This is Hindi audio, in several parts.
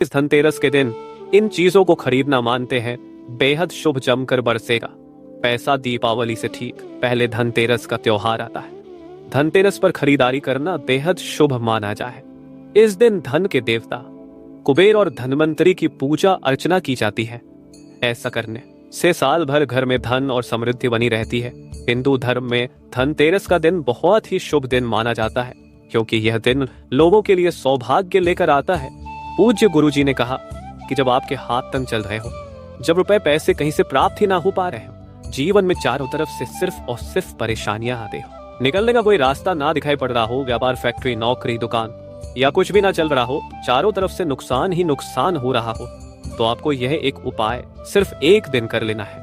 इस धनतेरस के दिन इन चीजों को खरीदना मानते हैं बेहद शुभ जमकर बरसेगा पैसा। दीपावली से ठीक पहले धनतेरस का त्योहार आता है। धनतेरस पर खरीदारी करना बेहद शुभ माना जाए। इस दिन धन के देवता कुबेर और धनवंतरी की पूजा अर्चना की जाती है। ऐसा करने से साल भर घर में धन और समृद्धि बनी रहती है। हिंदू धर्म में धनतेरस का दिन बहुत ही शुभ दिन माना जाता है, क्योंकि यह दिन लोगों के लिए सौभाग्य लेकर आता है। पूज्य गुरुजी ने कहा कि जब आपके हाथ तंग चल रहे हो, जब रुपए पैसे कहीं से प्राप्त ही ना हो पा रहे हो, जीवन में चारों तरफ से सिर्फ और सिर्फ परेशानियां आते हो, निकलने का कोई रास्ता ना दिखाई पड़ रहा हो, व्यापार फैक्ट्री नौकरी दुकान या कुछ भी ना चल रहा हो, चारों तरफ से नुकसान ही नुकसान हो रहा हो, तो आपको यह एक उपाय सिर्फ एक दिन कर लेना है।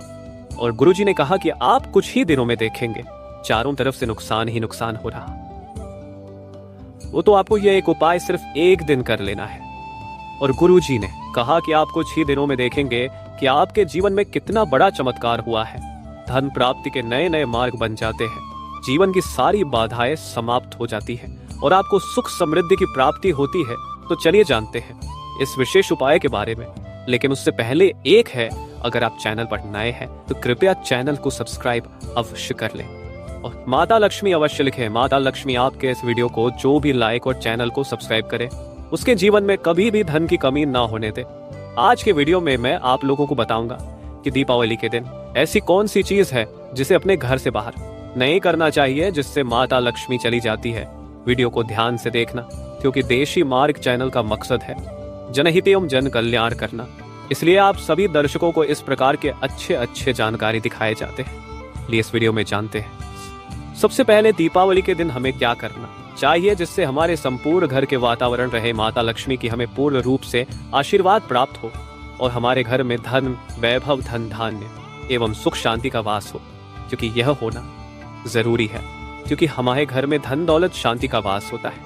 और गुरुजी ने कहा कि आप कुछ ही दिनों में देखेंगे चारों तरफ से नुकसान ही नुकसान हो रहा। वो तो आपको यह एक उपाय सिर्फ एक दिन कर लेना है। और गुरुजी ने कहा कि आप कुछ ही दिनों में देखेंगे कि आपके जीवन में कितना बड़ा चमत्कार हुआ है। धन प्राप्ति के नए नए मार्ग बन जाते हैं, जीवन की सारी बाधाएं समाप्त हो जाती हैं और आपको सुख समृद्धि की प्राप्ति होती है। तो चलिए जानते हैं इस विशेष उपाय के बारे में। लेकिन उससे पहले एक है, अगर आप चैनल पर नए हैं तो कृपया चैनल को सब्सक्राइब अवश्य कर लें और माता लक्ष्मी अवश्य लिखें। माता लक्ष्मी आपके इस वीडियो को जो भी लाइक और चैनल को सब्सक्राइब करे, उसके जीवन में कभी भी धन की कमी ना होने दे। आज के वीडियो में मैं आप लोगों को बताऊंगा कि दीपावली के दिन ऐसी कौन सी चीज है जिसे अपने घर से बाहर नहीं करना चाहिए, जिससे माता लक्ष्मी चली जाती है। वीडियो को ध्यान से देखना, क्योंकि देशी मार्ग चैनल का मकसद है जनहित एवं जन कल्याण करना। इसलिए आप सभी दर्शकों को इस प्रकार के अच्छे जानकारी दिखाए जाते हैं। इस वीडियो में जानते हैं सबसे पहले दीपावली के दिन हमें क्या करना चाहिए जिससे हमारे संपूर्ण घर के वातावरण रहे माता लक्ष्मी की हमें पूर्ण रूप से आशीर्वाद प्राप्त हो और हमारे घर में धन वैभव धन धान्य एवं सुख शांति का वास हो, क्योंकि यह होना जरूरी है। क्योंकि हमारे घर में धन दौलत शांति का वास होता है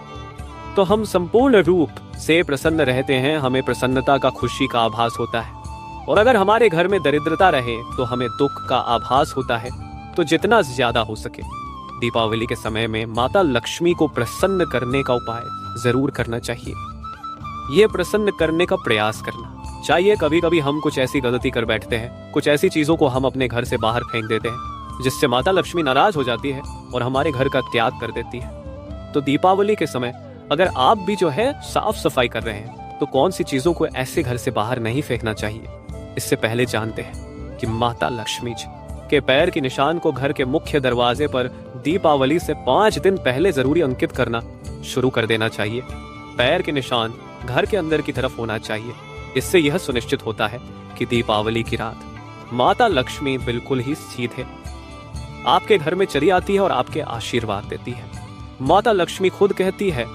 तो हम संपूर्ण रूप से प्रसन्न रहते हैं, हमें प्रसन्नता का खुशी का आभास होता है। और अगर हमारे घर में दरिद्रता रहे तो हमें दुख का आभास होता है। तो जितना ज्यादा हो सके दीपावली के समय में माता लक्ष्मी को प्रसन्न करने का उपाय जरूर करना चाहिए। ये प्रसन्न करने का प्रयास करना चाहिए। कभी कभी हम कुछ ऐसी गलती कर बैठते हैं, कुछ ऐसी चीजों को हम अपने घर से बाहर फेंक देते हैं जिससे माता लक्ष्मी नाराज हो जाती है और हमारे घर का त्याग कर देती है। तो दीपावली के समय अगर आप भी जो है साफ सफाई कर रहे हैं तो कौन सी चीजों को ऐसे घर से बाहर नहीं फेंकना चाहिए। इससे पहले जानते हैं कि माता लक्ष्मी जी के पैर के निशान को घर के मुख्य दरवाजे पर दीपावली से 5 दिन पहले जरूरी अंकित करना शुरू कर देना चाहिए। पैर के निशान घर के अंदर की तरफ होना चाहिए। इससे यह सुनिश्चित होता है कि दीपावली की रात माता लक्ष्मी बिल्कुल ही सीधे आपके घर में चली आती है और आपके आशीर्वाद देती है। माता लक्ष्मी खुद कहती है,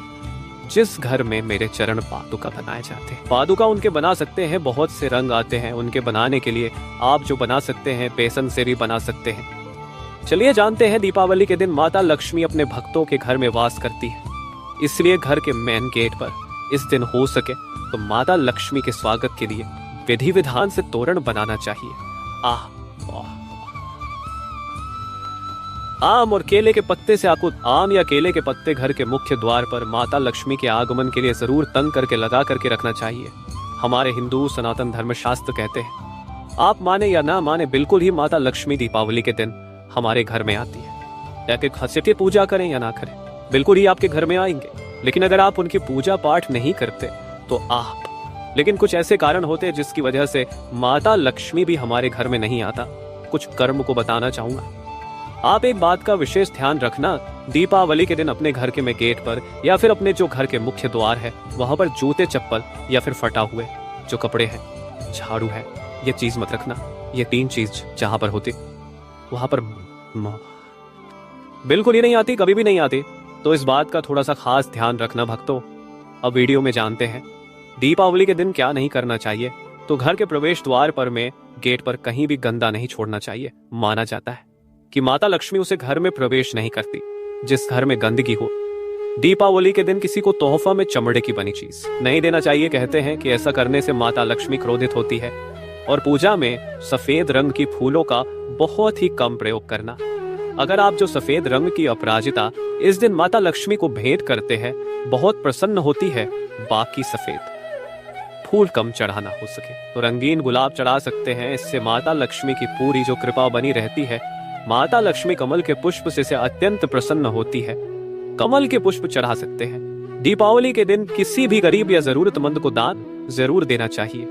जिस घर में मेरे चरण पादुका बनाए जाते हैं। पादुका उनके बना सकते हैं, बहुत से रंग आते हैं उनके बनाने के लिए। आप जो बना सकते हैं बेसन से भी बना सकते हैं। चलिए जानते हैं दीपावली के दिन माता लक्ष्मी अपने भक्तों के घर में वास करती है। इसलिए घर के मेन गेट पर इस दिन हो सके तो माता लक्ष्मी के स्वागत के लिए विधि विधान से तोरण बनाना चाहिए। आम और केले के पत्ते से आपको आम या केले के पत्ते घर के मुख्य द्वार पर माता लक्ष्मी के आगमन के लिए जरूर तंग करके लगा करके रखना चाहिए। हमारे हिंदू सनातन धर्म शास्त्र कहते हैं, आप माने या ना माने, बिल्कुल ही माता लक्ष्मी दीपावली के दिन हमारे घर में आती है। या कि हंसते पूजा करें या ना करें, बिल्कुल ही आपके घर में आएंगे। लेकिन अगर आप उनकी पूजा पाठ नहीं करते तो लेकिन कुछ ऐसे कारण होते हैं जिसकी वजह से माता लक्ष्मी भी हमारे घर में नहीं आता। कुछ कर्म को बताना चाहूंगा। आप एक बात का विशेष ध्यान रखना, दीपावली के दिन अपने घर के में गेट पर या फिर अपने जो घर के मुख्य द्वार है वहां पर जूते चप्पल या फिर फटा हुए जो कपड़े हैं, झाड़ू है, ये चीज मत रखना। ये 3 चीज जहां पर होती वहां पर बिल्कुल ही नहीं आती, कभी भी नहीं आती। तो इस बात का थोड़ा सा खास ध्यान रखना भक्तों। अब वीडियो में जानते हैं दीपावली के दिन क्या नहीं करना चाहिए। तो घर के प्रवेश द्वार पर में गेट पर कहीं भी गंदा नहीं छोड़ना चाहिए। माना जाता है कि माता लक्ष्मी उसे घर में प्रवेश नहीं करती जिस घर में गंदगी हो। दीपावली के दिन किसी को तोहफा में चमड़े की बनी चीज नहीं देना चाहिए। कहते हैं कि ऐसा करने से माता लक्ष्मी क्रोधित होती है। और पूजा में सफेद रंग की फूलों का बहुत ही कम प्रयोग करना। अगर आप जो सफेद रंग की अपराजिता इस दिन माता लक्ष्मी को भेंट करते हैं, बहुत प्रसन्न होती है। बाकी सफेद फूल कम चढ़ाना हो सके तो रंगीन गुलाब चढ़ा सकते हैं। इससे माता लक्ष्मी की पूरी जो कृपा बनी रहती है। माता लक्ष्मी कमल के पुष्प से अत्यंत प्रसन्न होती है। कमल के पुष्प चढ़ा सकते हैं। दीपावली के दिन किसी भी गरीब या जरूरतमंद को दान जरूर देना चाहिए।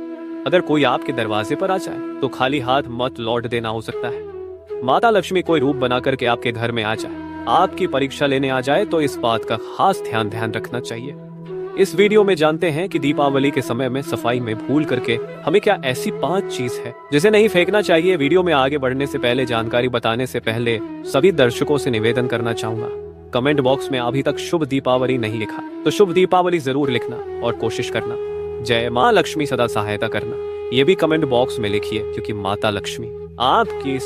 अगर कोई आपके दरवाजे पर आ जाए तो खाली हाथ मत लौट देना हो सकता है। माता लक्ष्मी कोई रूप बना करके आपके घर में आ जाए, आपकी परीक्षा लेने आ जाए तो इस बात का खास ध्यान रखना चाहिए। इस वीडियो में जानते हैं कि दीपावली के समय में सफाई में भूल करके हमें क्या ऐसी 5 चीज है जिसे नहीं फेंकना चाहिए। वीडियो में आगे बढ़ने से पहले, जानकारी बताने से पहले सभी दर्शकों से निवेदन करना चाहूंगा, कमेंट बॉक्स में अभी तक शुभ दीपावली नहीं लिखा तो शुभ दीपावली जरूर लिखना और कोशिश करना जय माँ लक्ष्मी सदा सहायता करना ये भी कमेंट बॉक्स में लिखिए, क्योंकि माता लक्ष्मी आपकी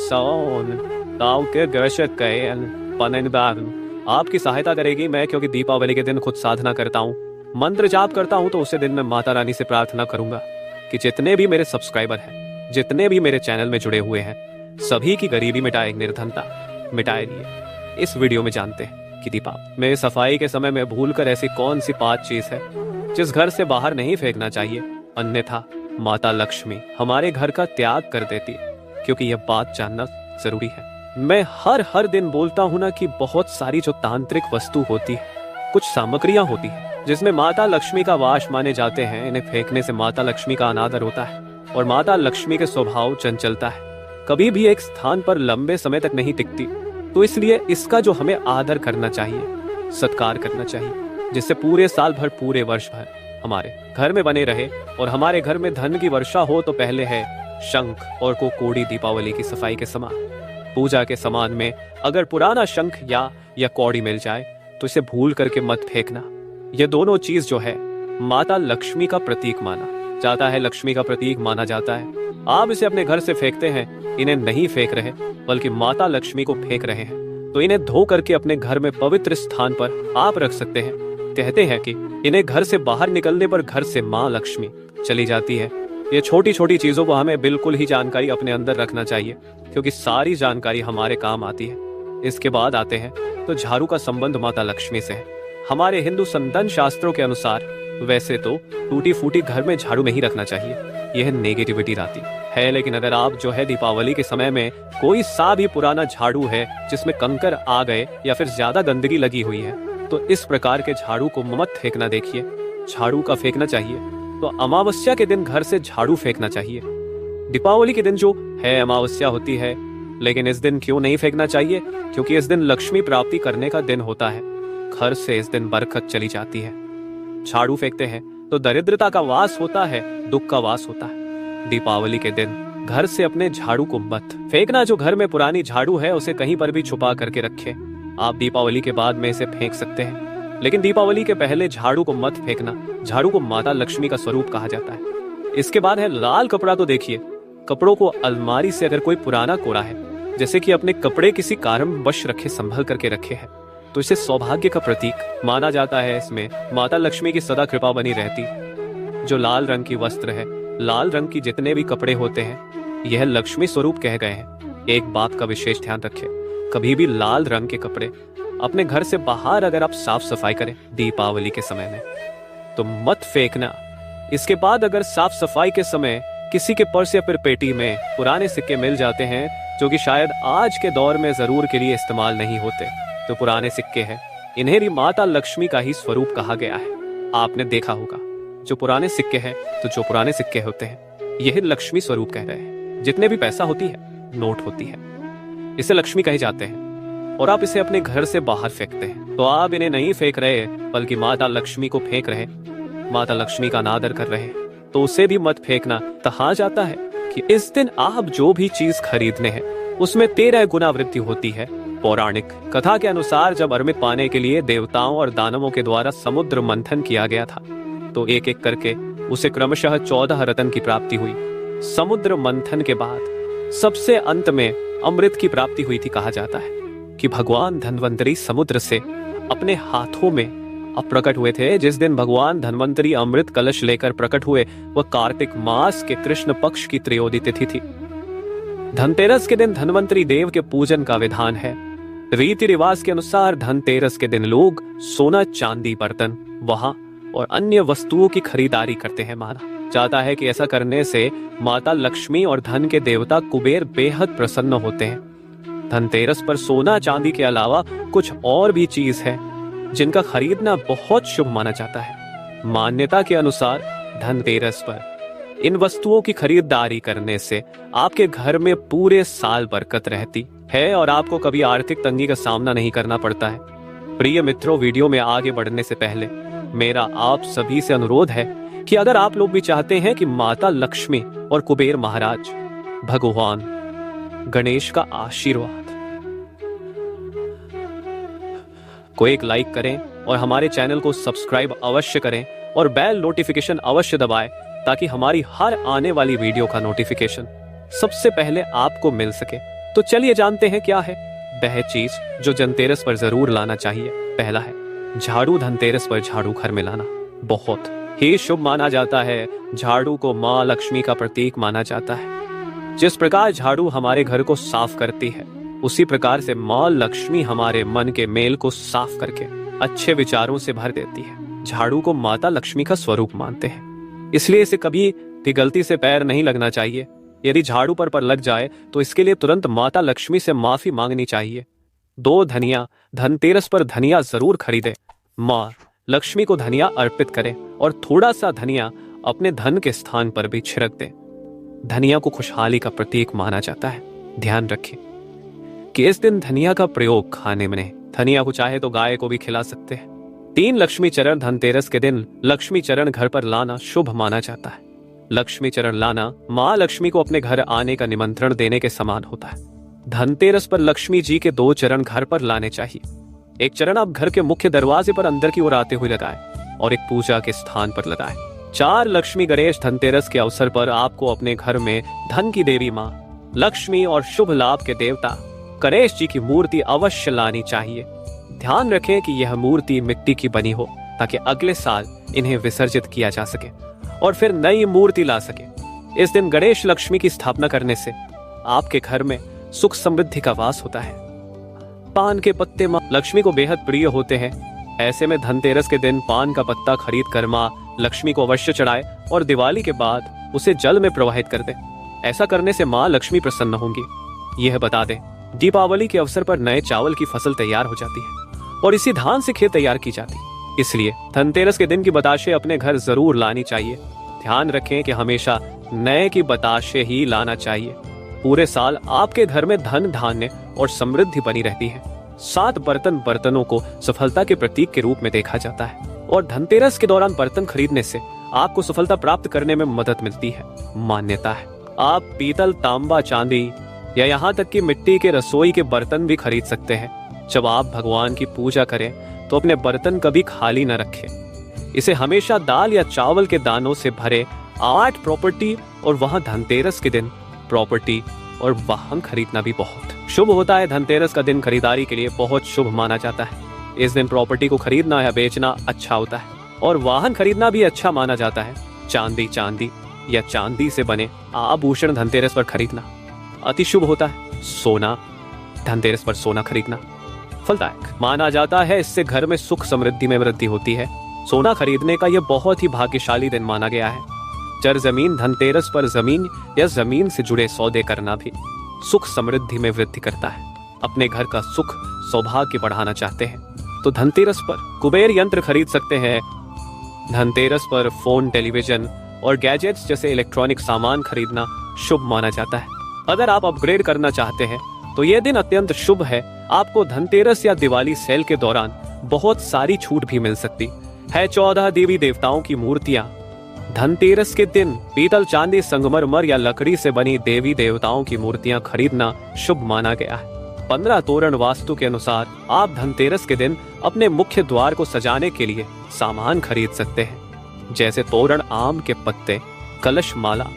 आपकी सहायता करेगी। मैं क्योंकि दीपावली के दिन खुद साधना करता हूँ, मंत्र जाप करता हूँ, तो उसे दिन में माता रानी से प्रार्थना करूंगा कि जितने भी मेरे सब्सक्राइबर हैं, जितने भी मेरे चैनल में जुड़े हुए हैं, सभी की गरीबी मिटाए, निर्धनता मिटाए लिए। इस वीडियो में जानते हैं कि दीपावली में सफाई के समय में भूलकर ऐसी कौन सी 5 चीज है जिस घर से बाहर नहीं फेंकना चाहिए, अन्यथा माता लक्ष्मी हमारे घर का त्याग कर देती है। क्योंकि यह बात जानना जरूरी है। मैं हर दिन बोलता हूँ ना कि बहुत सारी जो तांत्रिक वस्तु होती है, कुछ सामग्रियां होती है जिसमें माता लक्ष्मी का वास माने जाते हैं, इन्हें फेंकने से माता लक्ष्मी का अनादर होता है और माता लक्ष्मी के स्वभाव चंचलता है, कभी भी एक स्थान पर लंबे समय तक नहीं टिकती। तो इसलिए इसका जो हमें आदर करना चाहिए, सत्कार करना चाहिए, जिससे पूरे साल भर, पूरे वर्ष भर हमारे घर में बने रहे और हमारे घर में धन की वर्षा हो। तो पहले है शंख और कोड़ी। दीपावली की सफाई के समान, पूजा के सामान में अगर पुराना शंख या कौड़ी मिल जाए तो इसे भूल करके मत फेंकना। ये दोनों चीज जो है माता लक्ष्मी का प्रतीक माना जाता है, लक्ष्मी का प्रतीक माना जाता है। आप इसे अपने घर से फेंकते हैं, इन्हें नहीं फेंक रहे बल्कि माता लक्ष्मी को फेंक रहे हैं, तो इन्हें धो करके अपने घर में पवित्र स्थान पर आप रख सकते हैं। कहते हैं कि इन्हें घर से बाहर निकलने पर घर से माँ लक्ष्मी चली जाती है। ये छोटी छोटी चीजों को हमें बिल्कुल ही जानकारी अपने अंदर रखना चाहिए, क्योंकि सारी जानकारी हमारे काम आती है। इसके बाद आते हैं तो झाड़ू का संबंध माता लक्ष्मी से है। हमारे हिंदू संतन शास्त्रों के अनुसार वैसे तो टूटी फूटी घर में झाड़ू नहीं रखना चाहिए, यह नेगेटिविटी लाती है। लेकिन अगर आप जो है दीपावली के समय में कोई सा भी पुराना झाड़ू है जिसमें कंकर आ गए या फिर ज्यादा गंदगी लगी हुई है, तो इस प्रकार के झाड़ू को मत फेंकना। देखिए, झाड़ू का फेंकना चाहिए तो अमावस्या के दिन घर से झाड़ू फेंकना चाहिए। दीपावली के दिन जो है अमावस्या होती है, लेकिन इस दिन क्यों नहीं फेंकना चाहिए? क्योंकि इस दिन लक्ष्मी प्राप्ति करने का दिन होता है। घर से इस दिन बरकत चली जाती है। झाड़ू फेंकते हैं तो दरिद्रता का वास होता है, दुख का वास होता है। दीपावली के दिन घर से अपने झाड़ू को मत फेंकना। जो घर में पुरानी झाड़ू है उसे कहीं पर भी छुपा करके रखे। आप दीपावली के बाद में इसे फेंक सकते हैं, लेकिन दीपावली के पहले झाड़ू को मत फेंकना। झाड़ू को माता लक्ष्मी का स्वरूप कहा जाता है। इसके बाद है लाल कपड़ा। तो देखिए, कपड़ों को अलमारी से अगर कोई पुराना कोरा है, जैसे कि अपने कपड़े किसी कारणवश रखे, संभल करके रखे हैं, तो इसे सौभाग्य का प्रतीक माना जाता है। इसमें माता लक्ष्मी की सदा कृपा बनी रहती। जो लाल रंग की वस्त्र है, लाल रंग की जितने भी कपड़े होते हैं, यह लक्ष्मी स्वरूप कहे गए हैं। एक बात का विशेष ध्यान रखें, कभी भी लाल रंग के कपड़े अपने घर से बाहर अगर आप साफ सफाई करें दीपावली के समय में तो मत फेंकना। इसके बाद अगर साफ सफाई के समय किसी के पर्स या फिर पेटी में पुराने सिक्के मिल जाते हैं, जो कि शायद आज के दौर में जरूर के लिए इस्तेमाल नहीं होते, तो पुराने सिक्के हैं, इन्हें भी माता लक्ष्मी का ही स्वरूप कहा गया है। आपने देखा होगा, जो पुराने सिक्के हैं, तो जो पुराने सिक्के होते हैं, यह लक्ष्मी स्वरूप कह रहे हैं। जितने भी पैसा होती है, नोट होती है, इसे लक्ष्मी कहे जाते हैं। और आप इसे अपने घर से बाहर फेंकते हैं, तो आप इन्हें नहीं फेंक रहे बल्कि माता लक्ष्मी को फेंक रहे, माता लक्ष्मी का अनादर कर रहे, तो उसे भी मत फेंकना। कहा जाता है कि इस दिन आप जो भी चीज खरीदने हैं उसमें 13 गुना वृद्धि होती है। पौराणिक कथा के अनुसार जब अमृत पाने के लिए देवताओं और दानवों के द्वारा समुद्र मंथन किया गया था, तो एक एक करके उसे क्रमशः 14 रत्न की प्राप्ति हुई। समुद्र मंथन के बाद सबसे अंत में अमृत की प्राप्ति हुई थी। कहा जाता है कि भगवान धन्वंतरी समुद्र से अपने हाथों में अब प्रकट हुए थे। जिस दिन भगवान धन्वंतरी अमृत कलश लेकर प्रकट हुए, वह कार्तिक मास के कृष्ण पक्ष की त्रयोदशी तिथि थी। धनतेरस के दिन धन्वंतरी देव के पूजन का विधान है। रीति रिवाज के अनुसार धनतेरस के दिन लोग सोना, चांदी, बर्तन, वहां और अन्य वस्तुओं की खरीदारी करते हैं। माना जाता है कि ऐसा करने से माता लक्ष्मी और धन के देवता कुबेर बेहद प्रसन्न होते हैं। धनतेरस पर सोना चांदी के अलावा कुछ और भी चीज है जिनका खरीदना बहुत शुभ माना जाता है। मान्यता के अनुसार धनतेरस पर इन वस्तुओं की खरीदारी करने से आपके घर में पूरे साल बरकत रहती है और आपको कभी आर्थिक तंगी का सामना नहीं करना पड़ता है। प्रिय मित्रों, वीडियो में आगे बढ़ने से पहले मेरा आप सभी से अनुरोध है कि अगर आप लोग भी चाहते हैं कि माता लक्ष्मी और कुबेर महाराज भगवान गणेश का आशीर्वाद को एक लाइक करें और हमारे चैनल को सब्सक्राइब अवश्य करें और बेल नोटिफिकेशन अवश्य दबाएं ताकि हमारी हर आने वाली वीडियो का नोटिफिकेशन सबसे पहले आपको मिल सके। तो चलिए जानते हैं क्या है वह चीज जो धनतेरस पर जरूर लाना चाहिए। पहला है झाड़ू। धनतेरस पर झाड़ू घर में लाना बहुत ही शुभ माना जाता है। झाड़ू को माँ लक्ष्मी का प्रतीक माना जाता है। जिस प्रकार झाड़ू हमारे घर को साफ करती है, उसी प्रकार से माँ लक्ष्मी हमारे मन के मेल को साफ करके अच्छे विचारों से भर देती है। झाड़ू को माता लक्ष्मी का स्वरूप मानते हैं, इसलिए इसे कभी भी गलती से पैर नहीं लगना चाहिए। यदि झाड़ू पर लग जाए तो इसके लिए तुरंत माता लक्ष्मी से माफी मांगनी चाहिए। 2 धनिया। धनतेरस पर धनिया जरूर खरीदे। माँ लक्ष्मी को धनिया अर्पित करें और थोड़ा सा धनिया अपने धन के स्थान पर भी छिड़क दें। धनिया को खुशहाली का प्रतीक माना जाता है। ध्यान रखें कि इस दिन धनिया का प्रयोग खाने में नहीं, धनिया को चाहे तो गाय को भी खिला सकते हैं। 3 लक्ष्मी चरण। धनतेरस के दिन लक्ष्मी चरण घर पर लाना शुभ माना जाता है। लक्ष्मी चरण लाना माँ लक्ष्मी को अपने घर आने का निमंत्रण देने के समान होता है। धनतेरस पर लक्ष्मी जी के 2 चरण घर पर लाने चाहिए। एक चरण आप घर के मुख्य दरवाजे पर अंदर की ओर आते हुए लगाएं और एक पूजा के स्थान पर लगाएं। 4 लक्ष्मी गणेश। धनतेरस के अवसर पर आपको अपने घर में धन की देवी माँ लक्ष्मी और शुभ लाभ के देवता गणेश जी की मूर्ति अवश्य लानी चाहिए। ध्यान रखें कि यह मूर्ति मिट्टी की बनी हो ताकि अगले साल इन्हें विसर्जित किया जा सके और फिर नई मूर्ति ला सके। इस दिन गणेश लक्ष्मी की स्थापना करने से आपके घर में सुख समृद्धि का वास होता है। पान के पत्ते माँ लक्ष्मी को बेहद प्रिय होते हैं। ऐसे में धनतेरस के दिन पान का पत्ता खरीद कर माँ लक्ष्मी को अवश्य चढ़ाए और दिवाली के बाद उसे जल में प्रवाहित कर दे। ऐसा करने से माँ लक्ष्मी प्रसन्न होंगी। यह बता दें, दीपावली के अवसर पर नए चावल की फसल तैयार हो जाती है और इसी धान से खीर तैयार की जाती है। इसलिए धनतेरस के दिन की बताशे अपने घर जरूर लानी चाहिए। ध्यान रखें कि हमेशा नए की बताशे ही लाना चाहिए। पूरे साल आपके घर में धन धान्य और समृद्धि बनी रहती है। 7 बर्तनों को सफलता के प्रतीक के रूप में देखा जाता है और धनतेरस के दौरान बर्तन खरीदने से आपको सफलता प्राप्त करने में मदद मिलती है। मान्यता है आप पीतल, तांबा, चांदी या यहाँ तक कि मिट्टी के रसोई के बर्तन भी खरीद सकते हैं। जब आप भगवान की पूजा करें तो अपने बर्तन कभी खाली न रखें। इसे हमेशा दाल या चावल के दानों से भरे 8 प्रॉपर्टी और वहां धनतेरस के दिन प्रॉपर्टी और वाहन खरीदना भी बहुत शुभ होता है। धनतेरस का दिन खरीदारी के लिए बहुत शुभ माना जाता है। इस दिन प्रॉपर्टी को खरीदना या बेचना अच्छा होता है और वाहन खरीदना भी अच्छा माना जाता है। चांदी या चांदी से बने आभूषण धनतेरस पर खरीदना अति शुभ होता है। सोना। धनतेरस पर सोना खरीदना फलदायक माना जाता है। इससे घर में सुख समृद्धि में वृद्धि होती है। सोना खरीदने का यह बहुत ही भाग्यशाली दिन माना गया है। जमीन। धनतेरस पर जमीन या जमीन से जुड़े सौदे करना भी सुख समृद्धि में वृद्धि करता है। अपने घर का सुख सौभाग्य बढ़ाना चाहते हैं तो धनतेरस पर कुबेर यंत्र खरीद सकते हैं। धनतेरस पर फोन, टेलीविजन और गैजेट्स जैसे इलेक्ट्रॉनिक सामान खरीदना शुभ माना जाता है। अगर आप अपग्रेड करना चाहते हैं तो यह दिन अत्यंत शुभ है। आपको धनतेरस या दिवाली सेल के दौरान बहुत सारी छूट भी मिल सकती है। 14 देवी देवताओं की मूर्तियां। धनतेरस के दिन पीतल, चांदी, संगमरमर या लकड़ी से बनी देवी देवताओं की मूर्तियां खरीदना शुभ माना गया है। 15 तोरण। वास्तु के अनुसार आप धनतेरस के दिन अपने मुख्य द्वार को सजाने के लिए सामान खरीद सकते हैं, जैसे तोरण, आम के पत्ते, कलश माला,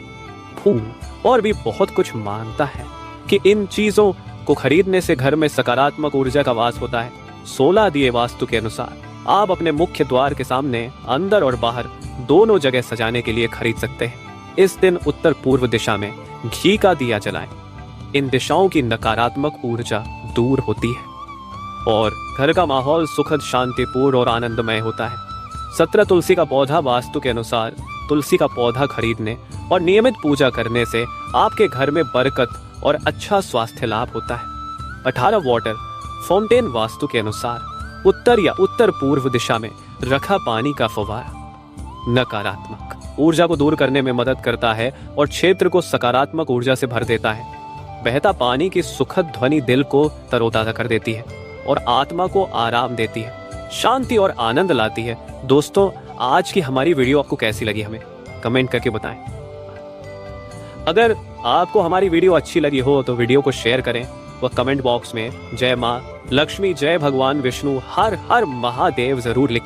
फूल और भी बहुत कुछ। मानता है कि इन चीजों को खरीदने से घर में सकारात्मक ऊर्जा का वास होता है। 16 दिए वास्तु के अनुसार आप अपने मुख्य द्वार के सामने अंदर और बाहर दोनों जगह सजाने के लिए खरीद सकते हैं। इस दिन उत्तर पूर्व दिशा में घी का दिया जलाएं। इन दिशाओं की नकारात्मक ऊर्जा दूर होती है और घर का माहौल सुखद, शांतिपूर्ण और आनंदमय होता है। 17 तुलसी का पौधा वास्तु के अनुसार तुलसी का पौधा खरीदने और नियमित पूजा करने से आपके घर में बरकत और अच्छा स्वास्थ्य लाभ होता है। 18 वाटर फाउंटेन वास्तु के अनुसार उत्तर या उत्तर पूर्व दिशा में रखा पानी का फव्वारा नकारात्मक ऊर्जा को दूर करने में मदद करता है और क्षेत्र को सकारात्मक ऊर्जा से भर देता है। बहता पानी की सुखद ध्वनि दिल को तरोताजा कर देती है और आत्मा को आराम देती है, शांति और आनंद लाती है। दोस्तों, आज की हमारी वीडियो आपको कैसी लगी हमें कमेंट करके बताएं। अगर आपको हमारी वीडियो अच्छी लगी हो तो वीडियो को शेयर करें व कमेंट बॉक्स में जय मां लक्ष्मी, जय भगवान विष्णु, हर हर महादेव जरूर लिखें।